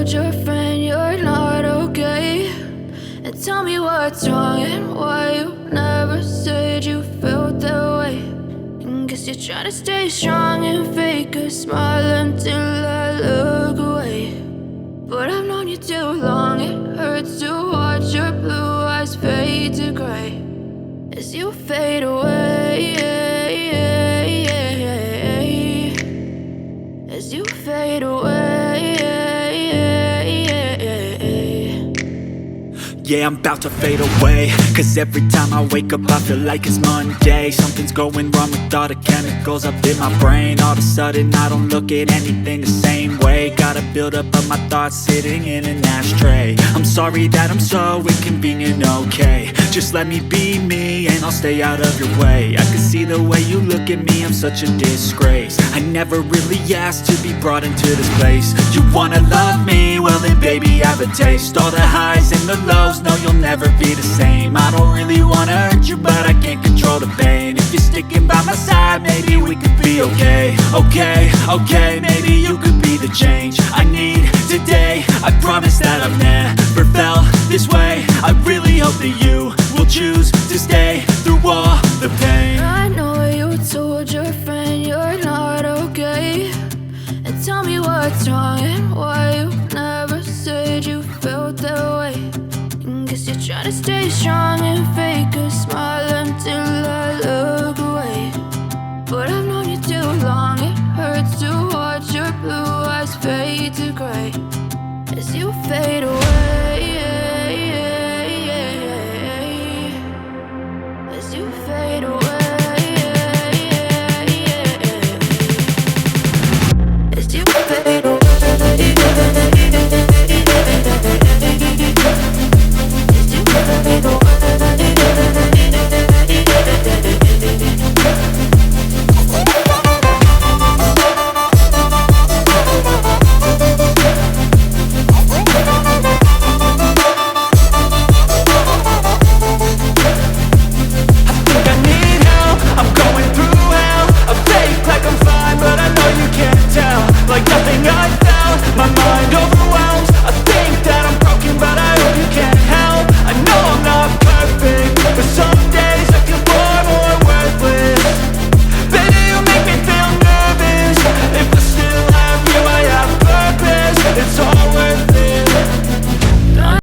told your friend you're not okay? And tell me what's wrong and why you never said you felt that way. And guess you're trying to stay strong and fake a smile until I look away. But I've known you too long, it hurts to watch your blue eyes fade to gray as you fade away, as you fade away. Yeah, I'm about to fade away, cause every time I wake up I feel like it's Monday. Something's going wrong with all the chemicals up in my brain. All of a sudden I don't look at anything the same way. Got a build up of my thoughts sitting in an ashtray. I'm sorry that I'm so inconvenient, okay? Just let me be me and I'll stay out of your way. I can see the way you look at me, I'm such a disgrace. I never really asked to be brought into this place. You wanna love me? Well then baby, have a taste. All the highs and the lows, no, you'll never be the same. I don't really wanna hurt you, but I can't control the pain. If you're sticking by my side, maybe we could be okay. Okay, maybe you could be the change I need today. I promise that I've never felt this way. I really hope that you will choose to stay through all the pain. I know you told your friend you're not okay. And tell me what's wrong and why you never said you felt that way. And guess you're trying to stay strong and fake a smile until I look away. But I've known you too long, it hurts to watch your blue eyes fade to gray as you fade away.